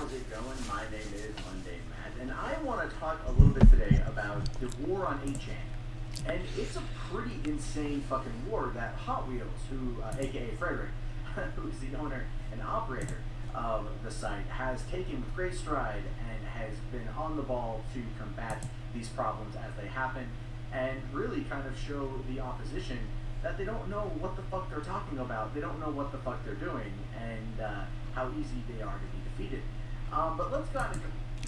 how's it going? My name is mundanematt, and I want to talk a little bit today about the war on 8chan. And it's a pretty insane fucking war that Hot Wheels, aka Frederick, who's the owner and operator of the site, has taken with great stride and has been on the ball to combat these problems as they happen and really kind of show the opposition that they don't know what the fuck they're talking about. They don't know what the fuck they're doing and how easy they are to be defeated. But let's go into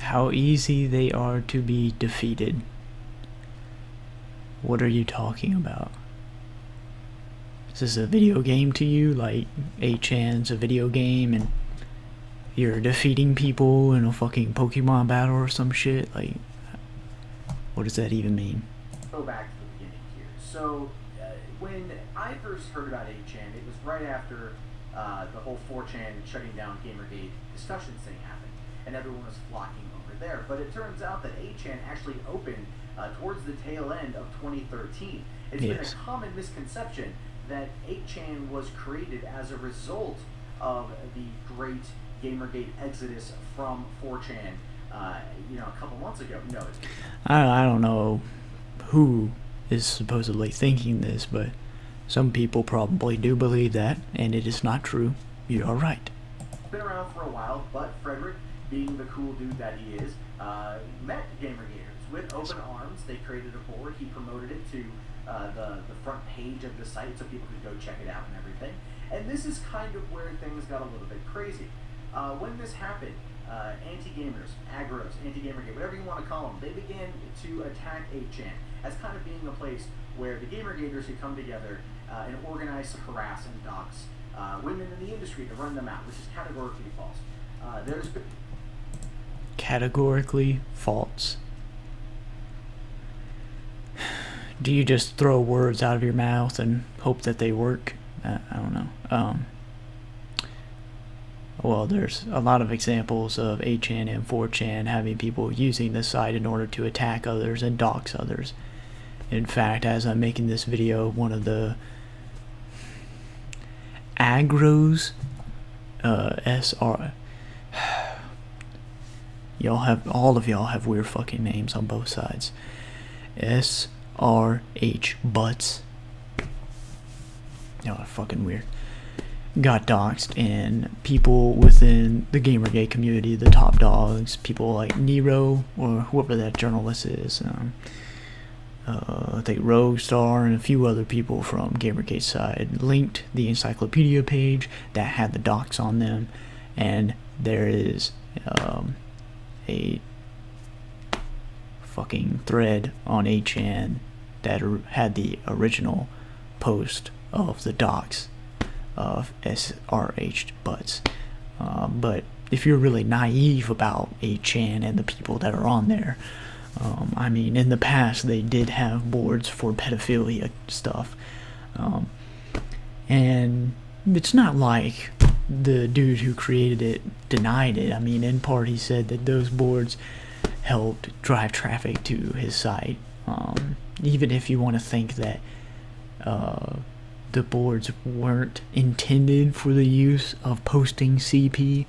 how easy they are to be defeated. What are you talking about? Is this a video game to you? Like 8chan's a video game and you're defeating people in a fucking Pokemon battle or some shit? Like, what does that even mean? Go back to the beginning here. So, when I first heard about 8chan, it was right after the whole 4chan shutting down Gamergate discussions thing happened, and everyone was flocking over there. But it turns out that 8chan actually opened towards the tail end of 2013. It's been a common misconception that 8chan was created as a result of the great Gamergate exodus from 4chan, a couple months ago. No, I don't know who is supposedly thinking this, but some people probably do believe that, and it is not true. You are right. It's been around for a while, but Frederick, being the cool dude that he is, met Gamergaters with open arms. They created a board. He promoted it to the front page of the site so people could go check it out and everything. And this is kind of where things got a little bit crazy. When this happened, anti-gamers, aggros, anti-Gamergate, whatever you want to call them, they began to attack 8chan as kind of being a place where the Gamergaters could come together and organize to harass and dox women in the industry to run them out, which is categorically false. There's been categorically false. Do you just throw words out of your mouth and hope that they work? I don't know. Well, there's a lot of examples of 8chan and 4chan having people using the site in order to attack others and dox others. In fact, as I'm making this video, one of the aggros, SR, all of y'all have weird fucking names on both sides. SRH butts. Y'all are fucking weird. Got doxed, and people within the Gamergate community, the top dogs, people like Nero or whoever that journalist is, I think Roguestar and a few other people from Gamergate's side linked the encyclopedia page that had the docs on them, and there is a fucking thread on 8chan that had the original post of the docs of SRH butts. But if you're really naive about 8chan and the people that are on there, I mean, in the past they did have boards for pedophilia stuff, and it's not like the dude who created it denied it. I mean, in part he said that those boards helped drive traffic to his site. Even if you want to think that the boards weren't intended for the use of posting CP,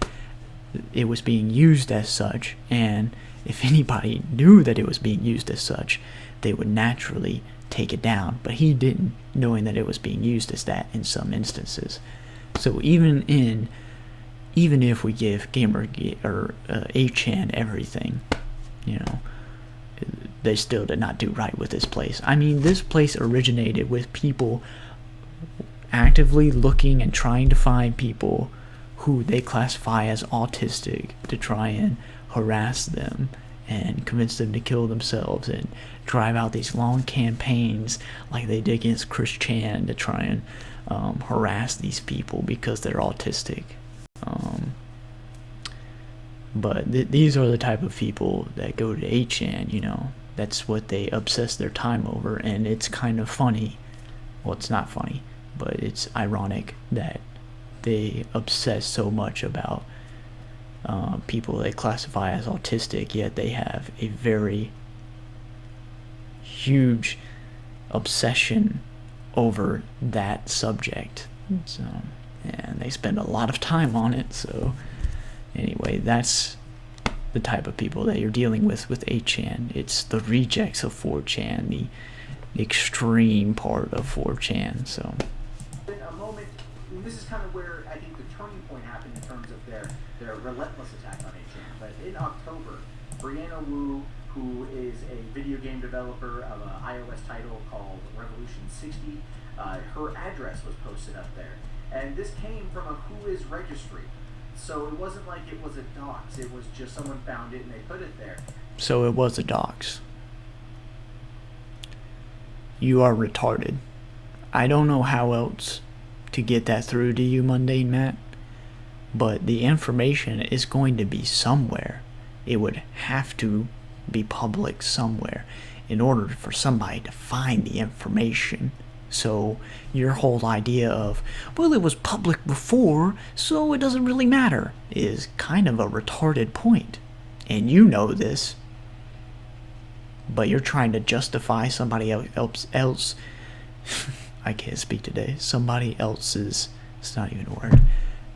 it was being used as such, and if anybody knew that it was being used as such, they would naturally take it down, but he didn't, knowing that it was being used as that in some instances. So even if we give Gamergate or 8chan everything, they still did not do right with this place. I mean, this place originated with people actively looking and trying to find people who they classify as autistic to try and harass them and convince them to kill themselves and drive out these long campaigns like they did against Chris Chan to try and harass these people because they're autistic. But these are the type of people that go to 8chan, that's what they obsess their time over, and it's kind of funny. Well, it's not funny, but it's ironic that they obsess so much about people they classify as autistic, yet they have a very huge obsession over that subject. So, and they spend a lot of time on it, so Anyway, that's the type of people that you're dealing with 8chan. It's the rejects of 4chan, the extreme part of 4chan. So in a moment, and this is kind of where I think the turning point happened in terms of their relentless attack on 8chan. But in October, Brianna Wu, who is a video game developer of an iOS title called Revolution 60, her address was posted up there. And this came from a Whois registry. So it wasn't like it was a dox, it was just someone found it and they put it there. So it was a dox. You are retarded. I don't know how else to get that through to you, Mundane Matt, but the information is going to be somewhere. It would have to be public somewhere in order for somebody to find the information. So your whole idea of, well, it was public before, so it doesn't really matter, is kind of a retarded point. And you know this. But you're trying to justify somebody else I can't speak today. Somebody else's, it's not even a word,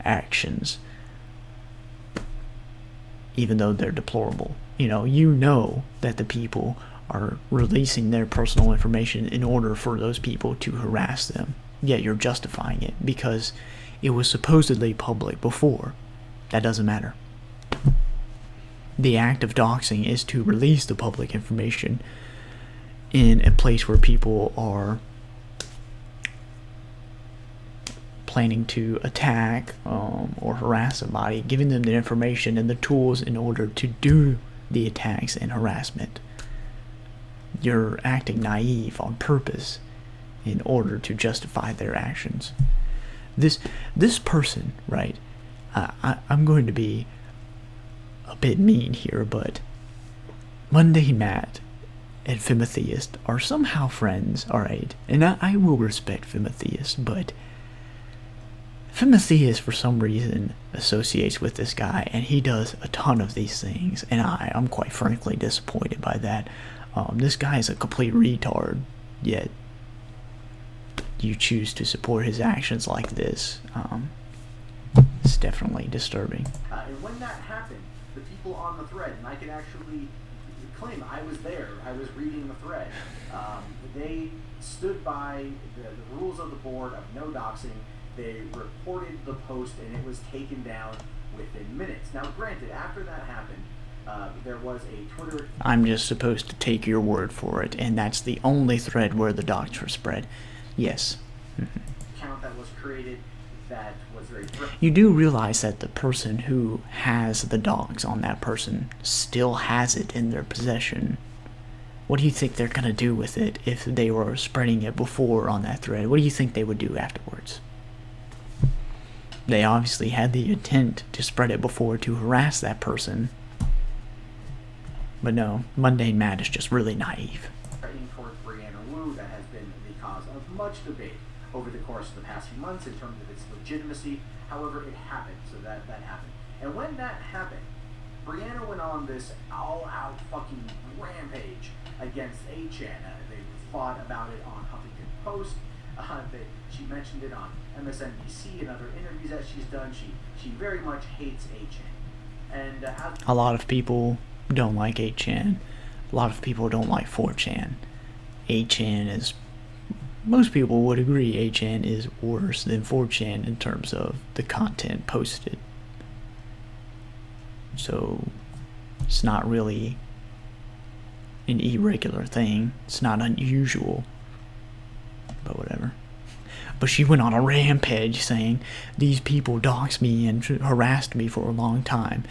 actions. Even though they're deplorable. You know that the people are releasing their personal information in order for those people to harass them. Yet you're justifying it because it was supposedly public before. That doesn't matter. The act of doxing is to release the public information in a place where people are planning to attack or harass somebody, giving them the information and the tools in order to do the attacks and harassment. You're acting naive on purpose in order to justify their actions. This person, right? I'm going to be a bit mean here, but Mundane Matt and Fimotheist are somehow friends, alright? And I will respect Fimotheist, but Fimotheist for some reason associates with this guy, and he does a ton of these things, and I'm quite frankly disappointed by that. This guy is a complete retard, yet you choose to support his actions like this. It's definitely disturbing. And when that happened, the people on the thread, and I can actually claim I was there, I was reading the thread, they stood by the rules of the board of no doxing. They reported the post, and it was taken down within minutes. Now, granted, after that happened, there was a Twitter... I'm just supposed to take your word for it, and that's the only thread where the docs were spread. Yes. Account that was created that was very... You do realize that the person who has the docs on that person still has it in their possession. What do you think they're going to do with it if they were spreading it before on that thread? What do you think they would do afterwards? They obviously had the intent to spread it before to harass that person. But no, Mundane Matt is just really naive. Threatening towards Brianna Wu, that has been the cause of much debate over the course of the past few months in terms of its legitimacy. However, it happened, so that happened. And when that happened, Brianna went on this all-out fucking rampage against 8chan. They fought about it on Huffington Post. She mentioned it on MSNBC and other interviews that she's done. She very much hates 8chan. And a lot of people don't like 8chan. A lot of people don't like 4chan. 8chan is... Most people would agree 8chan is worse than 4chan in terms of the content posted. So it's not really an irregular thing. It's not unusual. But whatever. But she went on a rampage saying, these people doxed me and harassed me for a long time.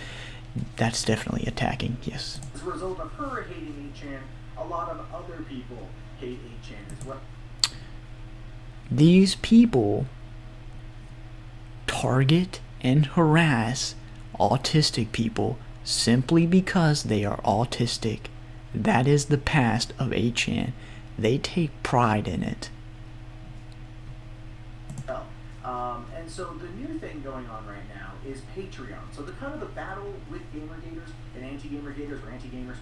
That's definitely attacking, yes. As a result of her hating 8chan, a lot of other people hate 8chan as well. These people target and harass autistic people simply because they are autistic. That is the past of 8chan. They take pride in it. And so the new thing going on right now is Patreon. So the kind of the battle with Gamergaters and anti-Gamergaters or anti-gamers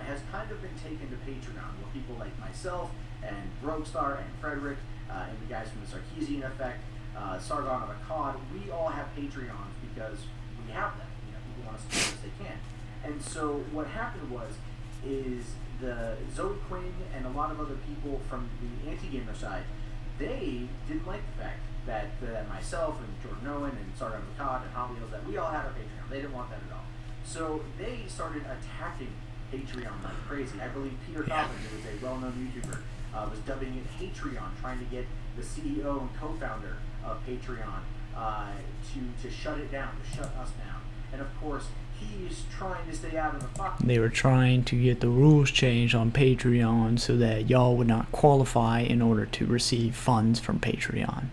has kind of been taken to Patreon, where people like myself and Brogstar and Frederick and the guys from the Sarkeesian Effect, Sargon of Akkad, we all have Patreons because we have them. want to support as they can. And so what happened is the Zoe Quinn and a lot of other people from the anti-gamer side, they didn't like the fact that myself and Jordan Owen and Sargon McCott and Holly Hills, that we all had our Patreon. They didn't want that at all. So they started attacking Patreon like crazy. I believe Peter Coffin, who was a well-known YouTuber, was dubbing it Hatreon, trying to get the CEO and co-founder of Patreon to shut it down, to shut us down. And of course, he's trying to stay out of the fuck. They were trying to get the rules changed on Patreon so that y'all would not qualify in order to receive funds from Patreon.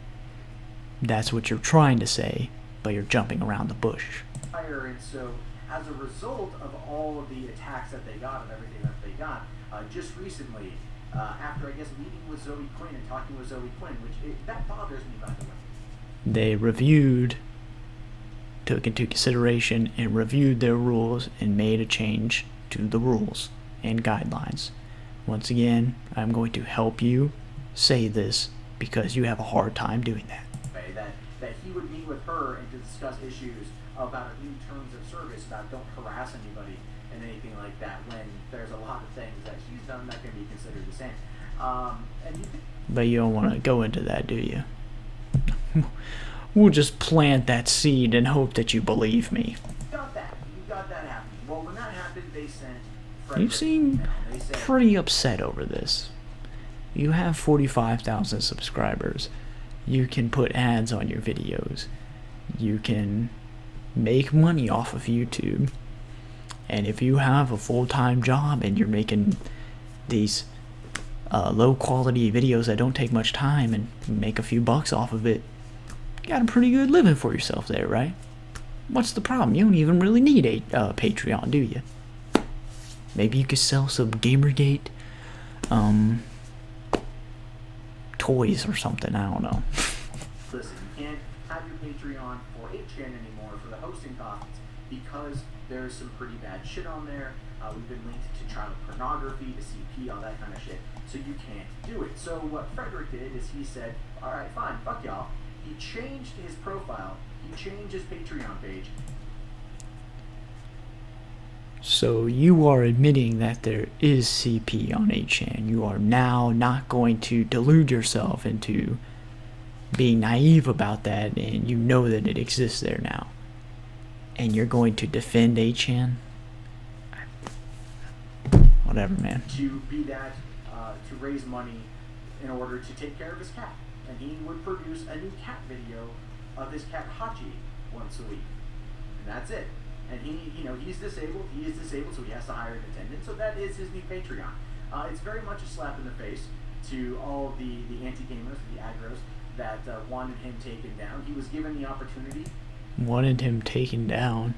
That's what you're trying to say, but you're jumping around the bush. And so, as a result of all of the attacks that they got and everything that they got, just recently, after I guess meeting with Zoe Quinn and talking with Zoe Quinn, that bothers me, by the way. They took into consideration and reviewed their rules and made a change to the rules and guidelines. Once again, I'm going to help you say this because you have a hard time doing that. That he would meet with her and to discuss issues about a new terms of service, about don't harass anybody and anything like that, when there's a lot of things that she's done that can be considered the same. But you don't want to go into that, do you? We'll just plant that seed and hope that you believe me. You got that happening. Well, when that happened, they sent You seem pretty upset over this. You have 45,000 subscribers. You can put ads on your videos. You can make money off of YouTube. And if you have a full-time job and you're making these low-quality videos that don't take much time and make a few bucks off of it, you got a pretty good living for yourself there, right? What's the problem? You don't even really need a Patreon, do you? Maybe you could sell some Gamergate toys or something, I don't know. Listen, you can't have your Patreon for 8chan anymore for the hosting costs because there's some pretty bad shit on there. We've been linked to child pornography, to CP, all that kind of shit. So you can't do it. So what Frederick did is he said, alright, fine, fuck y'all. He changed his profile. He changed his Patreon page. So you are admitting that there is CP on 8chan. You are now not going to delude yourself into being naive about that, and you know that it exists there now. And you're going to defend 8chan? Whatever, man. To be that, to raise money in order to take care of his cat. And he would produce a new cat video of his cat Hachi once a week. And that's it. And he's disabled. He is disabled, so he has to hire an attendant. So that is his new Patreon. It's very much a slap in the face to all the anti-gamers, the aggros, that wanted him taken down. He was given the opportunity. Wanted him taken down?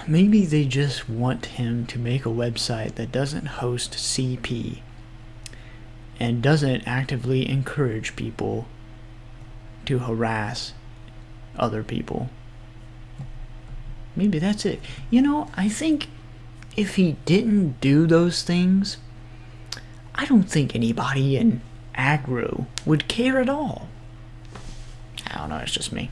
Maybe they just want him to make a website that doesn't host CP and doesn't actively encourage people to harass other people. Maybe that's it. You know, I think if he didn't do those things, I don't think anybody in aggro would care at all. I don't know, it's just me.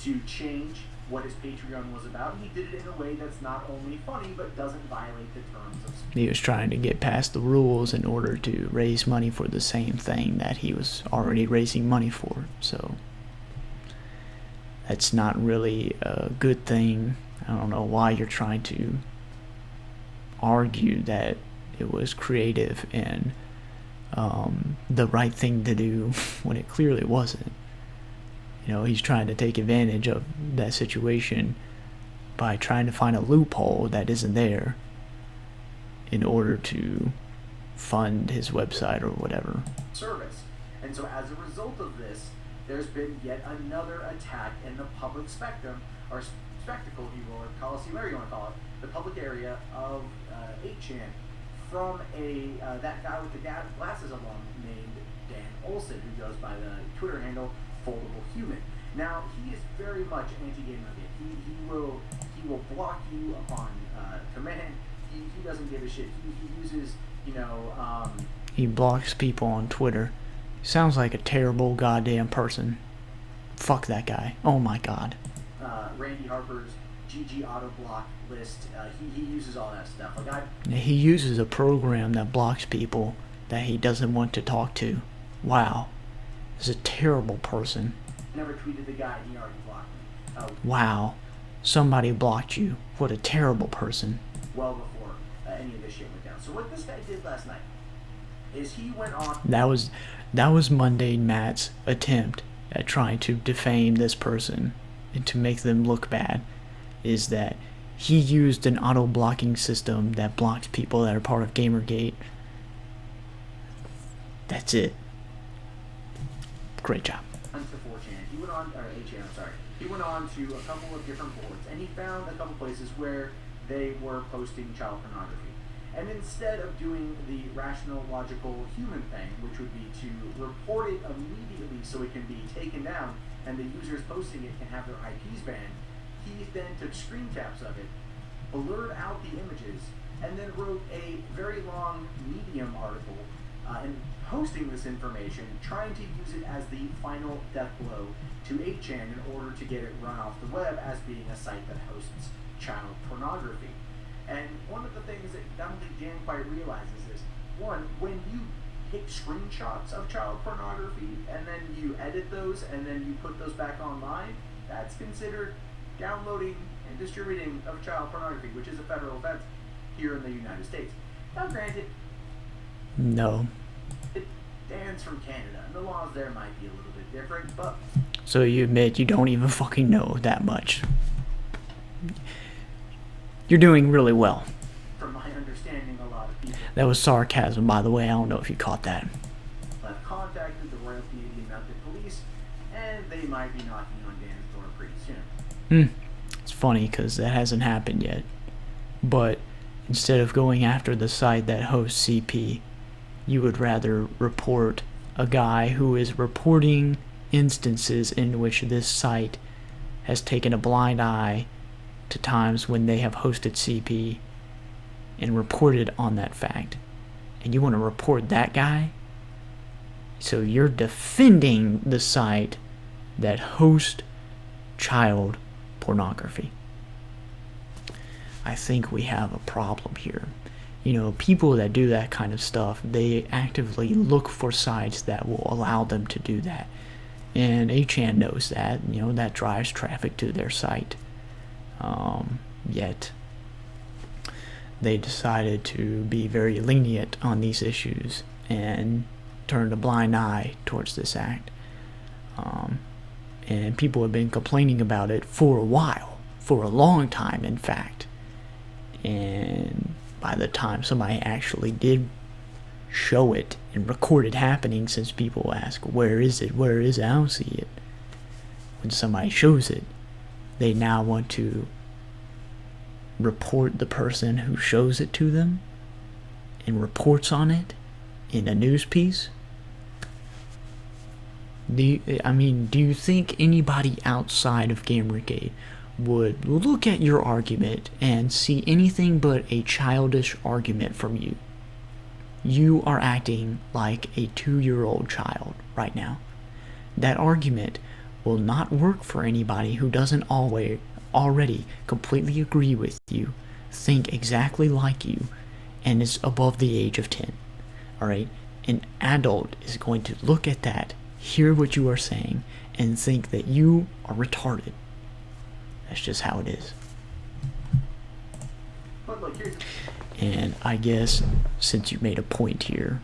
To change what his Patreon was about, he did it in a way that's not only funny, but doesn't violate the terms of... He was trying to get past the rules in order to raise money for the same thing that he was already raising money for, so... That's not really a good thing. I don't know why you're trying to argue that it was creative and the right thing to do when it clearly wasn't. You know, he's trying to take advantage of that situation by trying to find a loophole that isn't there in order to fund his website or whatever. Service. And so as a result of this, there's been yet another attack in the public spectrum, or spectacle, you will, or coliseum, whatever you want to call it, the public area of 8chan, from that guy with the glasses alum named Dan Olson, who goes by the Twitter handle Foldable Human. Now, he is very much anti-Gamergate. He will block you upon command. He doesn't give a shit. He uses, he blocks people on Twitter. Sounds like a terrible goddamn person. Fuck that guy. Oh my god. Randy Harper's GG auto block list. He uses all that stuff. He uses a program that blocks people that he doesn't want to talk to. Wow. He's a terrible person. I never tweeted the guy and he already blocked me. Wow. Somebody blocked you. What a terrible person. Well before any of this shit went down. So what this guy did last night is he went on... That was Mundane Matt's attempt at trying to defame this person and to make them look bad, is that he used an auto-blocking system that blocks people that are part of Gamergate. That's it. Great job. To 4chan. He went on, or 8chan, I'm sorry. He went on to a couple of different boards, and he found a couple places where they were posting child pornography. And instead of doing the rational, logical, human thing, which would be to report it immediately so it can be taken down and the users posting it can have their IPs banned, he then took screen caps of it, blurred out the images, and then wrote a very long Medium article and posting this information, trying to use it as the final death blow to 8chan in order to get it run off the web as being a site that hosts child pornography. And one of the things that I don't think Dan quite realizes is, one, when you take screenshots of child pornography and then you edit those and then you put those back online, that's considered downloading and distributing of child pornography, which is a federal offense here in the United States. Now granted, no. Dan's from Canada, and the laws there might be a little bit different, but... So you admit you don't even fucking know that much. You're doing really well. From my understanding, a lot of people... That was sarcasm, by the way. I don't know if you caught that. I've contacted the Royal Canadian Mounted Police, and they might be knocking on Dan's door pretty soon. It's funny, because that hasn't happened yet. But instead of going after the site that hosts CP, you would rather report a guy who is reporting instances in which this site has taken a blind eye to times when they have hosted CP and reported on that fact. And you want to report that guy? So you're defending the site that hosts child pornography. I think we have a problem here. You know, people that do that kind of stuff, they actively look for sites that will allow them to do that. And 8chan knows that, you know, that drives traffic to their site. Yet, they decided to be very lenient on these issues and turned a blind eye towards this act. And people have been complaining about it for a while, for a long time, in fact. And by the time somebody actually did show it and record it happening, since people ask, where is it, I don't see it. When somebody shows it, they now want to report the person who shows it to them and reports on it in a news piece. Do you think anybody outside of Gamergate would look at your argument and see anything but a childish argument from you? You are acting like a 2-year-old child right now. That argument will not work for anybody who doesn't already completely agree with you, think exactly like you, and is above the age of 10. Alright? An adult is going to look at that, hear what you are saying, and think that you are retarded. That's just how it is. And I guess, since you made a point here,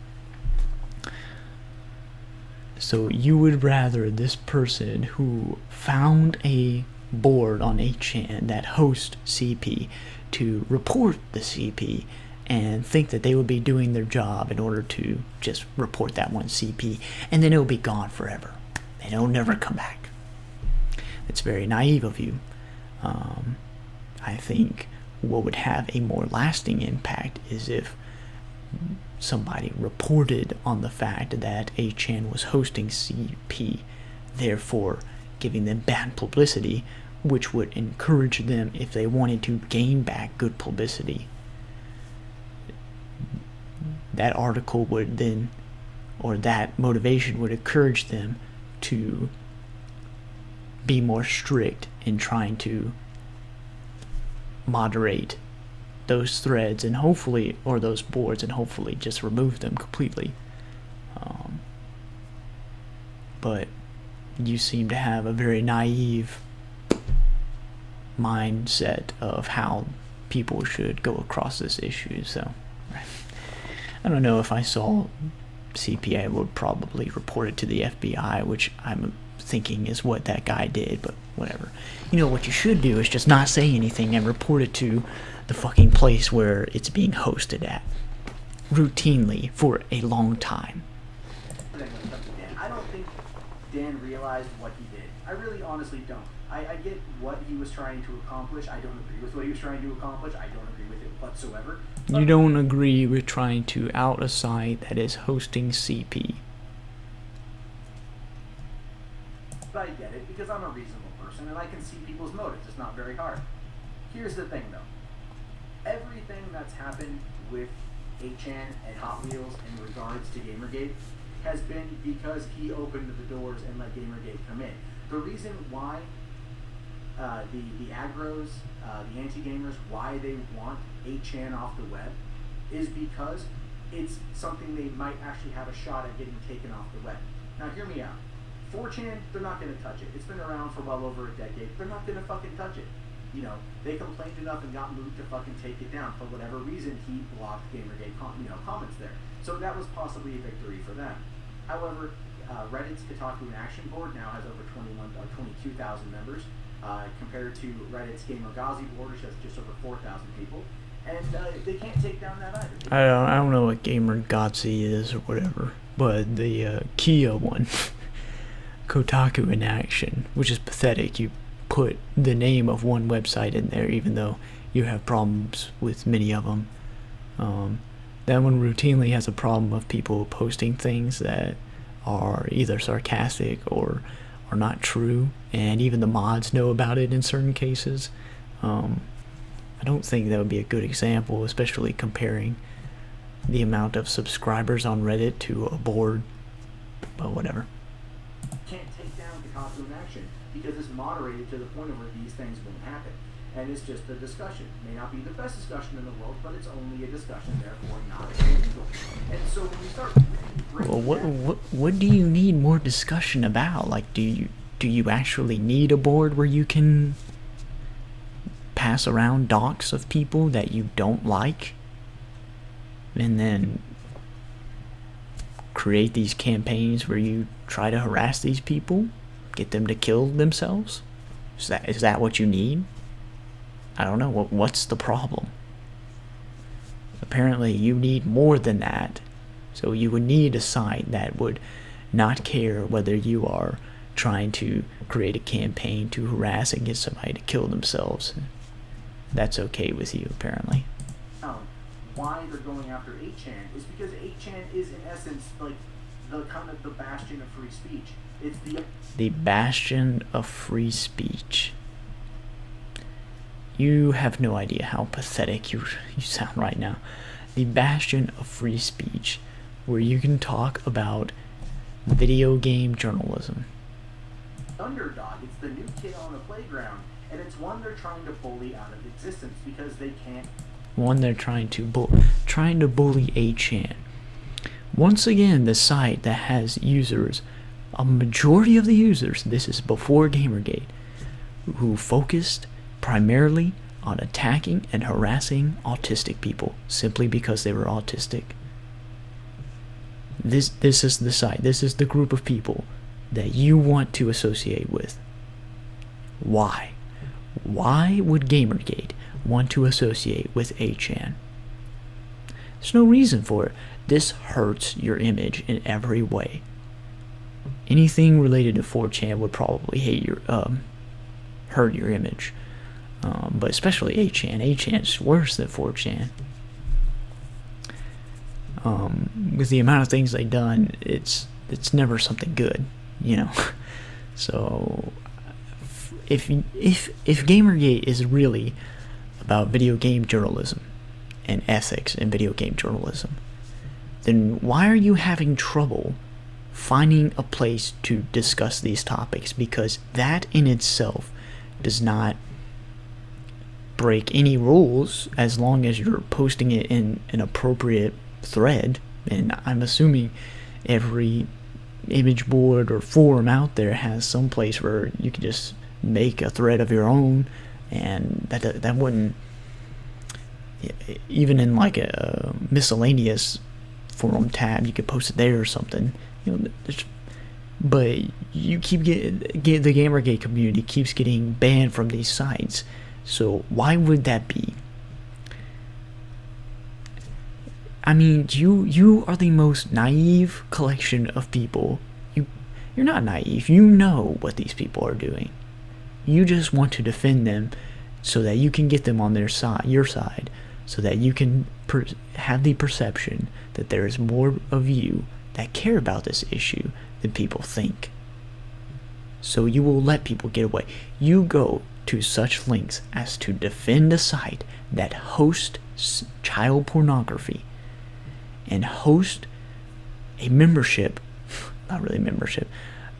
so you would rather this person who found a board on 8chan that hosts CP to report the CP and think that they would be doing their job in order to just report that one CP, and then it'll be gone forever and it'll never come back. It's very naive of you. I think what would have a more lasting impact is if somebody reported on the fact that 8chan was hosting CP, therefore giving them bad publicity, which would encourage them, if they wanted to gain back good publicity, that article would then, or that motivation would encourage them to be more strict in trying to moderate those threads and hopefully, or those boards, and hopefully just remove them completely. But you seem to have a very naive mindset of how people should go across this issue. So I don't know. If I saw CPA, I would probably report it to the FBI, which I'm thinking is what that guy did, but whatever. You know, what you should do is just not say anything and report it to the fucking place where it's being hosted at, routinely, for a long time. I don't think Dan realized what he did. I really honestly don't. I get what he was trying to accomplish. I don't agree with what he was trying to accomplish. I don't agree with it whatsoever. You don't agree with trying to out a site that is hosting CP. But I get it, because I'm a reasonable person, and I can see people's motives. It's not very hard. Here's the thing, though. Everything that's happened with 8chan and Hot Wheels in regards to Gamergate has been because he opened the doors and let Gamergate come in. The reason why the aggros, the anti-gamers, why they want 8chan off the web is because it's something they might actually have a shot at getting taken off the web. Now hear me out. 4chan, they're not going to touch it. It's been around for well over a decade. They're not going to fucking touch it. You know, they complained enough and got moved to fucking take it down. For whatever reason, he blocked Gamergate comments there. So that was possibly a victory for them. However, Reddit's Kotaku in Action board now has over 22,000 members, compared to Reddit's Gamergate board, which has just over 4,000 people. And they can't take down that either. I don't know what Gamergate is or whatever, but the Kia one, Kotaku in Action, which is pathetic. You put the name of one website in there, even though you have problems with many of them. That one routinely has a problem of people posting things that are either sarcastic or are not true, and even the mods know about it in certain cases. I don't think that would be a good example, especially comparing the amount of subscribers on Reddit to a board, but whatever. Can't take down Kotaku in Action because it's moderated to the point of where these things won't happen. And it's just a discussion. It may not be the best discussion in the world, but it's only a discussion, therefore not illegal. And so when you start well, what do you need more discussion about? Like, do you actually need a board where you can pass around docs of people that you don't like, and then create these campaigns where you try to harass these people, get them to kill themselves? Is that what you need? I don't know. What's the problem? Apparently you need more than that. So you would need a site that would not care whether you are trying to create a campaign to harass and get somebody to kill themselves. That's okay with you, apparently. Why they're going after 8chan is because 8chan is in essence like the kind of the bastion of free speech. It's the bastion of free speech. You have no idea how pathetic you sound right now. The bastion of free speech, where you can talk about video game journalism. Underdog. It's the new kid on the playground, and it's one they're trying to bully out of existence because they can't. One they're trying to bully 8chan. Once again, the site that has users, a majority of the users, this is before Gamergate, who focused primarily on attacking and harassing autistic people simply because they were autistic. This is the site. This is the group of people that you want to associate with. Why? Why would Gamergate want to associate with 8chan? There's no reason for it. This hurts your image in every way. Anything related to 4chan would probably hurt your image. But especially 8chan. 8chan's worse than 4chan. With the amount of things they've done, it's never something good, you know. So if Gamergate is really about video game journalism and ethics in video game journalism, then why are you having trouble finding a place to discuss these topics, because that in itself does not break any rules as long as you're posting it in an appropriate thread. And I'm assuming every image board or forum out there has some place where you can just make a thread of your own, and that wouldn't, even in like a miscellaneous forum tab, you could post it there or something. But you keep getting the Gamergate community keeps getting banned from these sites. So why would that be? I mean, you are the most naive collection of people. You're not naive. You know what these people are doing. You just want to defend them so that you can get them on their side, your side, so that you can have the perception that there is more of you that care about this issue than people think. So you will let people get away. You go to such lengths as to defend a site that hosts child pornography and host a membership, not really membership,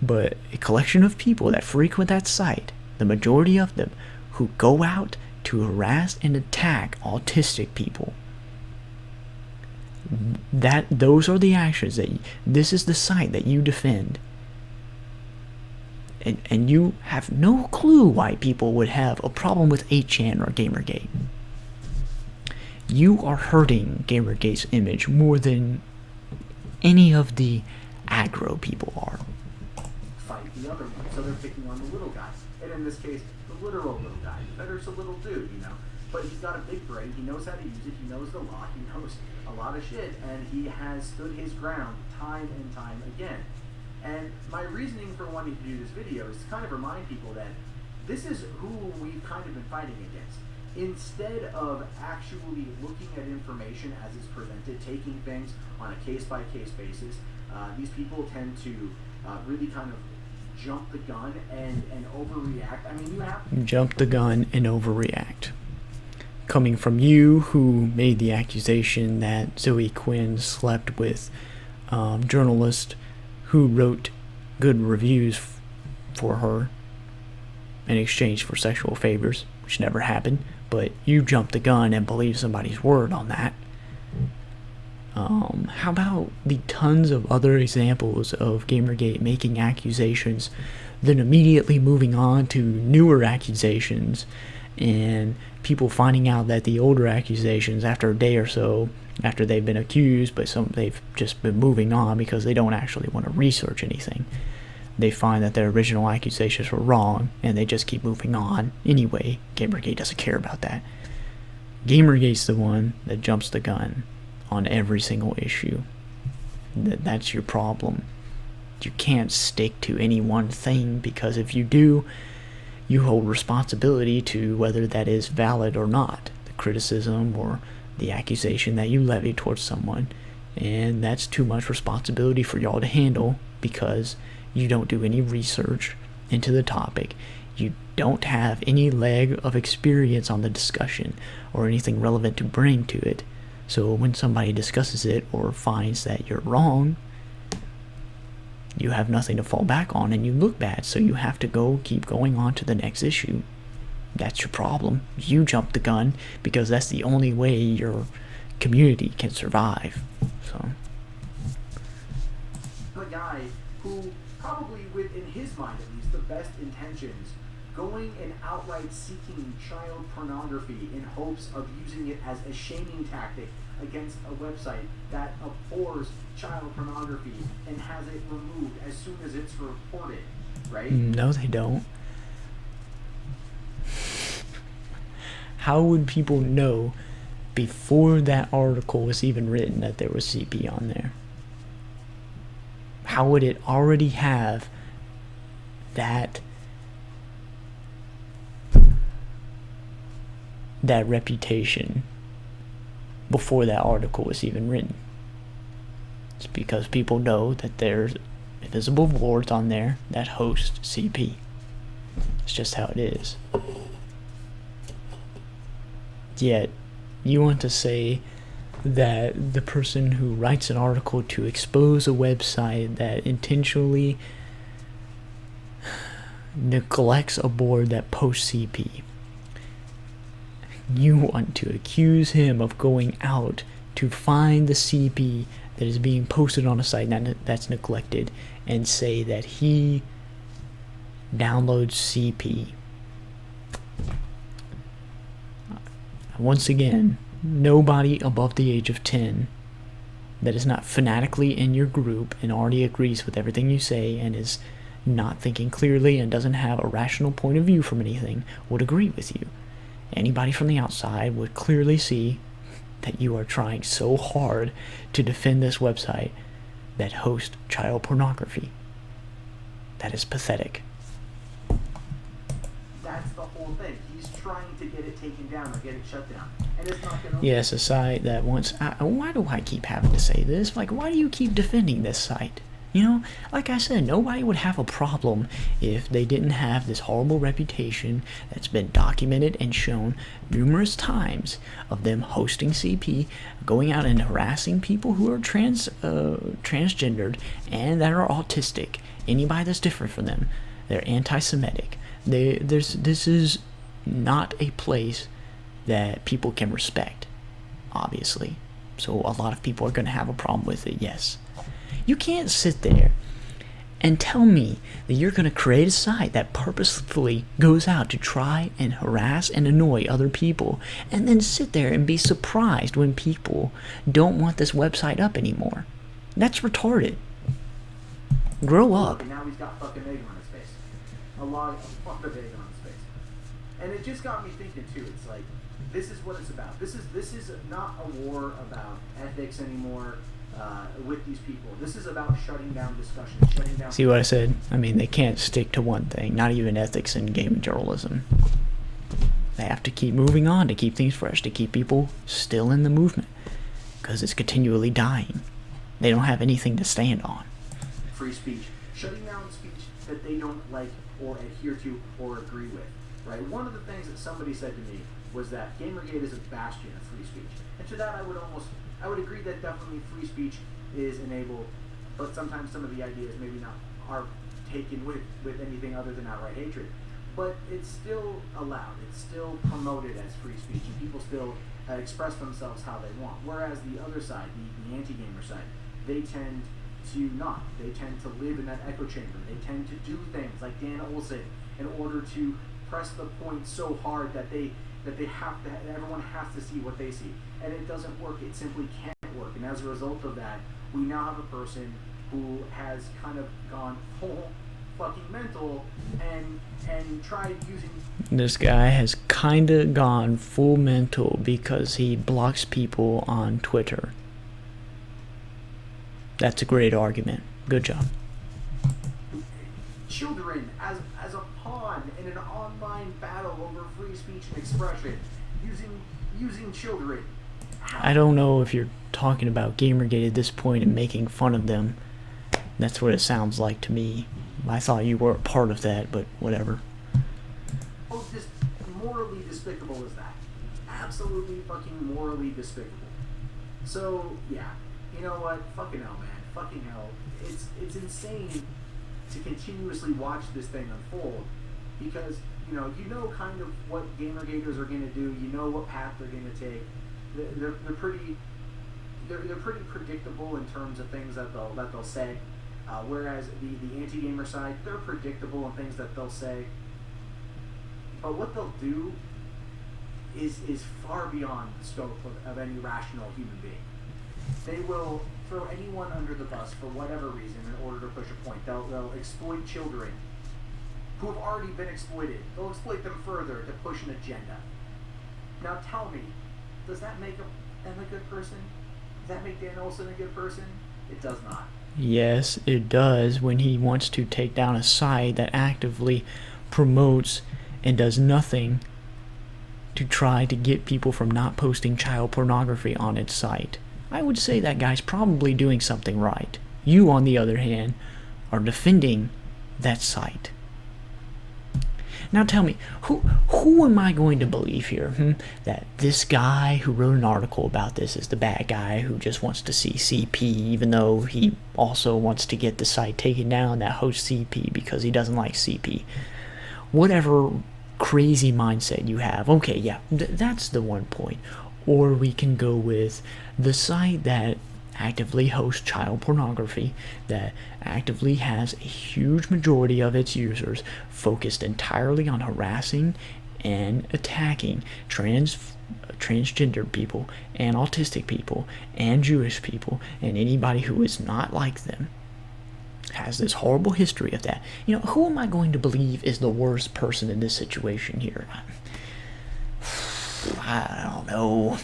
but a collection of people that frequent that site, the majority of them, who go out to harass and attack autistic people. Those are the actions this is the site that you defend. And you have no clue why people would have a problem with 8chan or Gamergate. You are hurting Gamergate's image more than any of the aggro people are. Fight the other one, so they're picking on the little guys. And in this case, the literal little guy. Federer's a little dude, but he's got a big brain, he knows how to use it, he knows the law, he knows a lot of shit, and he has stood his ground time and time again. And my reasoning for wanting to do this video is to kind of remind people that this is who we've kind of been fighting against. Instead of actually looking at information as it's presented, taking things on a case-by-case basis, these people tend to really kind of jump the gun and overreact. I mean, you have... Jump the gun and overreact. Coming from you, who made the accusation that Zoe Quinn slept with journalist who wrote good reviews for her in exchange for sexual favors, which never happened, but you jumped the gun and believed somebody's word on that. How about the tons of other examples of Gamergate making accusations, then immediately moving on to newer accusations, and people finding out that the older accusations after a day or so, after they've been accused, but they've just been moving on because they don't actually want to research anything. They find that their original accusations were wrong, and they just keep moving on. Anyway, Gamergate doesn't care about that. Gamergate's the one that jumps the gun on every single issue. That's your problem. You can't stick to any one thing, because if you do, you hold responsibility to whether that is valid or not, the criticism or the accusation that you levy towards someone. And that's too much responsibility for y'all to handle, because you don't do any research into the topic. You don't have any leg of experience on the discussion or anything relevant to bring to it. So when somebody discusses it or finds that you're wrong, you have nothing to fall back on and you look bad, so you have to keep going on to the next issue. That's your problem. You jumped the gun because that's the only way your community can survive. So, a guy who probably, within his mind at least, the best intentions, going and outright seeking child pornography in hopes of using it as a shaming tactic against a website that abhors child pornography and has it removed as soon as it's reported, right? No, they don't. How would people know before that article was even written that there was CP on there? How would it already have that reputation before that article was even written? It's because people know that there's invisible boards on there that host CP. It's just how it is. Yet, you want to say that the person who writes an article to expose a website that intentionally neglects a board that posts CP, you want to accuse him of going out to find the CP that is being posted on a site that's neglected and say that he downloads CP. Once again, nobody above the age of 10 that is not fanatically in your group and already agrees with everything you say and is not thinking clearly and doesn't have a rational point of view from anything would agree with you. Anybody from the outside would clearly see that you are trying so hard to defend this website that hosts child pornography. That is pathetic. That's the whole thing. He's trying to get it taken down or get it shut down. And it's not going to... Yes, a site that wants... why do I keep having to say this? Like, why do you keep defending this site? You know, like I said, nobody would have a problem if they didn't have this horrible reputation that's been documented and shown numerous times of them hosting CP, going out and harassing people who are transgendered and that are autistic. Anybody that's different from them. They're anti-Semitic. This is not a place that people can respect, obviously. So a lot of people are going to have a problem with it, yes. You can't sit there and tell me that you're going to create a site that purposefully goes out to try and harass and annoy other people and then sit there and be surprised when people don't want this website up anymore. That's retarded. Grow up. And now he's got fucking egg on his face. A lot of fucking egg on his face. And it just got me thinking too. It's like, this is what it's about. This is not a war about ethics anymore. With these people, this is about shutting down discussion, shutting down... See what I said? I mean, they can't stick to one thing, not even ethics in gaming journalism. They have to keep moving on to keep things fresh, to keep people still in the movement, because it's continually dying. They don't have anything to stand on. Free speech, shutting down speech that they don't like or adhere to or agree with, right? One of the things that somebody said to me was that Gamergate is a bastion of free speech, and to that I would agree that definitely free speech is enabled, but sometimes some of the ideas maybe not are taken with anything other than outright hatred. But it's still allowed, it's still promoted as free speech, and people still express themselves how they want. Whereas the other side, the anti-gamer side, they tend to not. They tend to live in that echo chamber. They tend to do things like Dan Olson in order to press the point so hard that everyone has to see what they see. And it doesn't work. It simply can't work. And as a result of that, we now have a person who has kind of gone whole fucking mental and tried using... This guy has kinda gone full mental because he blocks people on Twitter. That's a great argument. Good job. Children as a pawn in an online battle over free speech and expression, using children. I don't know if you're talking about Gamergate at this point and making fun of them. That's what it sounds like to me. I thought you were a part of that, but whatever. Oh, just morally despicable is that. Absolutely fucking morally despicable. So, yeah. You know what? Fucking hell, man. Fucking hell. It's insane to continuously watch this thing unfold because, you know kind of what Gamergaters are going to do. You know what path they're going to take. They're pretty predictable in terms of things that they'll say. Whereas the anti-gamer side, they're predictable in things that they'll say. But what they'll do is far beyond the scope of any rational human being. They will throw anyone under the bus for whatever reason in order to push a point. They'll exploit children who have already been exploited. They'll exploit them further to push an agenda. Now tell me, does that make them a good person? Does that make Dan Olson a good person? It does not. Yes, it does when he wants to take down a site that actively promotes and does nothing to try to get people from not posting child pornography on its site. I would say that guy's probably doing something right. You, on the other hand, are defending that site. Now tell me, who am I going to believe here? That this guy who wrote an article about this is the bad guy who just wants to see CP, even though he also wants to get the site taken down that hosts CP because he doesn't like CP. Whatever crazy mindset you have, okay, yeah, that's the one point. Or we can go with the site that actively hosts child pornography, that actively has a huge majority of its users focused entirely on harassing and attacking transgender people and autistic people and Jewish people and anybody who is not like them. Has this horrible history of that. Who am I going to believe is the worst person in this situation here? I don't know.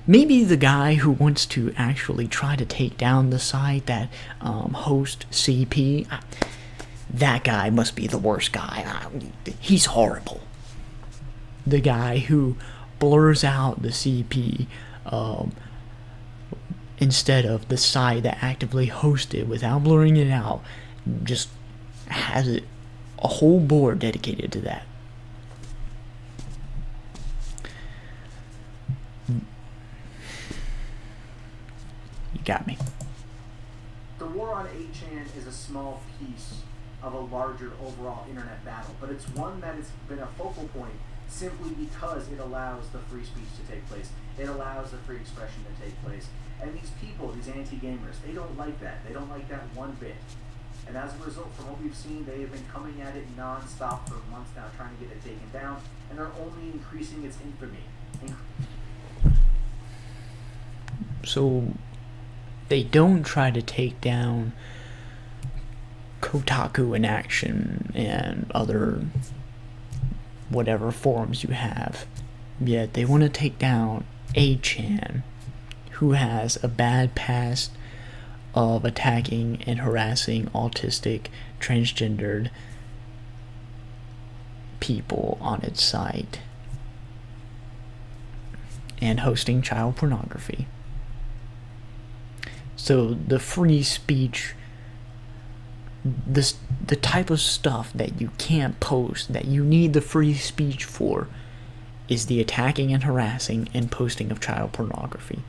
Maybe the guy who wants to actually try to take down the site that hosts CP, that guy must be the worst guy. He's horrible. The guy who blurs out the CP instead of the site that actively hosts it without blurring it out, just has a whole board dedicated to that. Got me. The war on 8chan is a small piece of a larger overall internet battle, but it's one that has been a focal point simply because it allows the free speech to take place. It allows the free expression to take place. And these people, these anti-gamers, they don't like that. They don't like that one bit. And as a result, from what we've seen, they have been coming at it non-stop for months now, trying to get it taken down, and they're only increasing its infamy. So they don't try to take down Kotaku in Action and other whatever forums you have, yet they want to take down 8chan, who has a bad past of attacking and harassing autistic, transgendered people on its site and hosting child pornography. So the free speech, the type of stuff that you can't post, that you need the free speech for, is the attacking and harassing and posting of child pornography.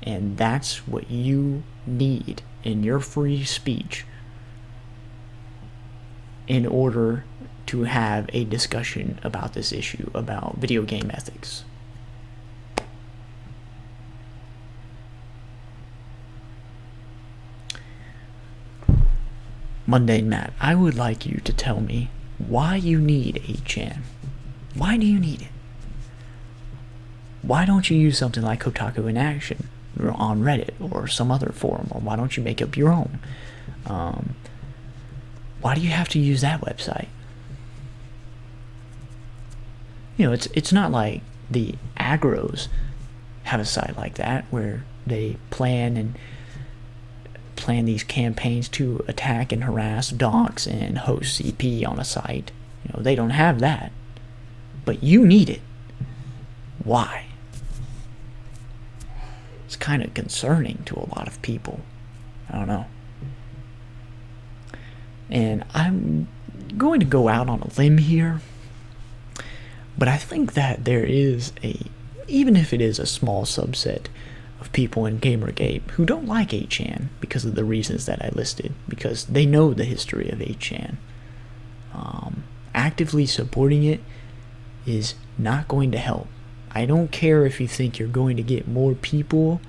And that's what you need in your free speech in order to have a discussion about this issue, about video game ethics. Mundane Matt, I would like you to tell me why you need 8chan. Why do you need it? Why don't you use something like Kotaku in Action or on Reddit or some other forum? Or why don't you make up your own? Why do you have to use that website? It's not like the aggros have a site like that where they plan these campaigns to attack and harass, dox, and host CP on a site. They don't have that. But you need it. Why? It's kind of concerning to a lot of people. I don't know. And I'm going to go out on a limb here, but I think that there is even if it is a small subset of people in Gamergate who don't like 8chan because of the reasons that I listed, because they know the history of 8chan. Actively supporting it is not going to help. I don't care if you think you're going to get more people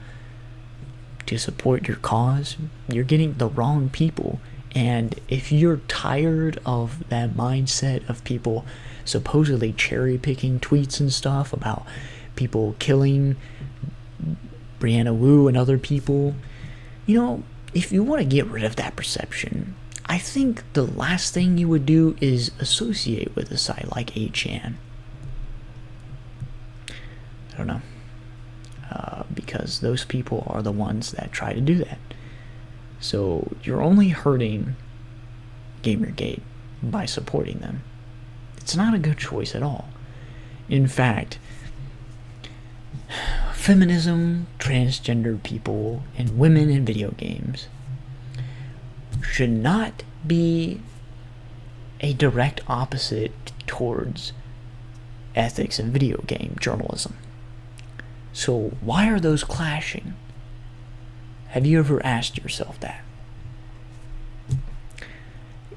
to support your cause. You're getting the wrong people. And if you're tired of that mindset of people supposedly cherry-picking tweets and stuff about people killing Brianna Wu and other people, if you want to get rid of that perception, I think the last thing you would do is associate with a site like 8chan. I don't know. Because those people are the ones that try to do that. So you're only hurting Gamergate by supporting them. It's not a good choice at all. In fact, feminism, transgender people, and women in video games should not be a direct opposite towards ethics and video game journalism. So why are those clashing? Have you ever asked yourself that?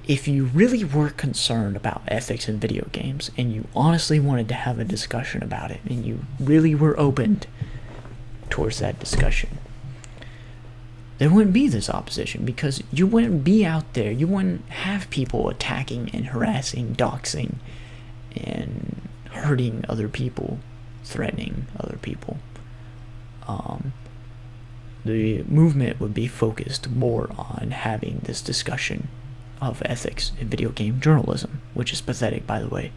If you really were concerned about ethics in video games, and you honestly wanted to have a discussion about it, and you really were open towards that discussion, there wouldn't be this opposition, because you wouldn't be out there, you wouldn't have people attacking and harassing, doxing, and hurting other people, threatening other people. The movement would be focused more on having this discussion of ethics in video game journalism, which is pathetic, by the way.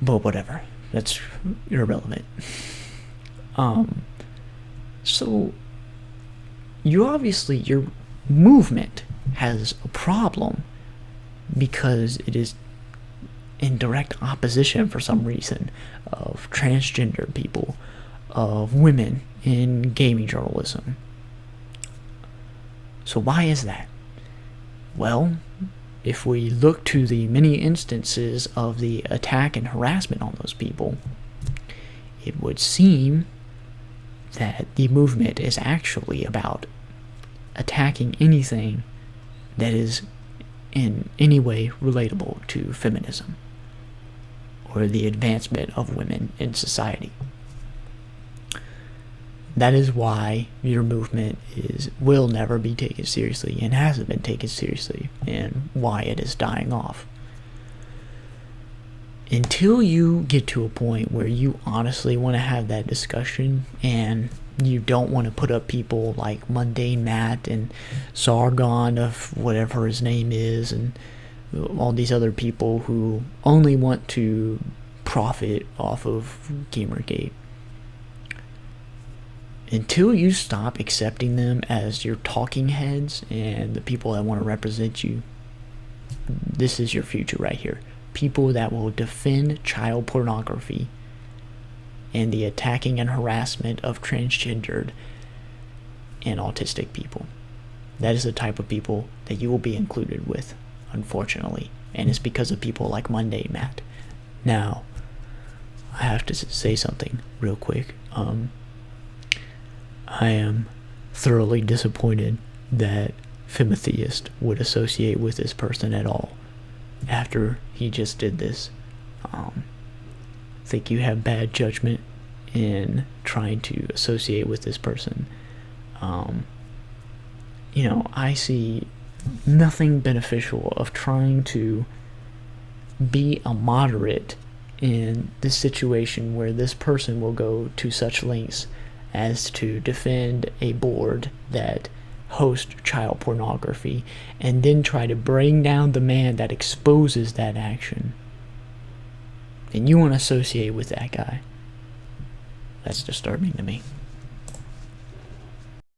But whatever, that's irrelevant. So your movement has a problem because it is in direct opposition for some reason of transgender people, of women in gaming journalism. So why is that? Well, if we look to the many instances of the attack and harassment on those people, it would seem that the movement is actually about attacking anything that is in any way relatable to feminism or the advancement of women in society. That is why your movement will never be taken seriously and hasn't been taken seriously, and why it is dying off. Until you get to a point where you honestly want to have that discussion, and you don't want to put up people like mundanematt and Sargon of whatever his name is, and all these other people who only want to profit off of Gamergate. Until you stop accepting them as your talking heads and the people that want to represent you, this is your future right here. People that will defend child pornography and the attacking and harassment of transgendered and autistic people. That is the type of people that you will be included with, unfortunately. And it's because of people like mundanematt. Now, I have to say something real quick. I am thoroughly disappointed that Femitheist would associate with this person at all after he just did this. I think you have bad judgment in trying to associate with this person. I see nothing beneficial of trying to be a moderate in this situation where this person will go to such lengths as to defend a board that hosts child pornography and then try to bring down the man that exposes that action. And you want to associate with that guy. That's disturbing to me.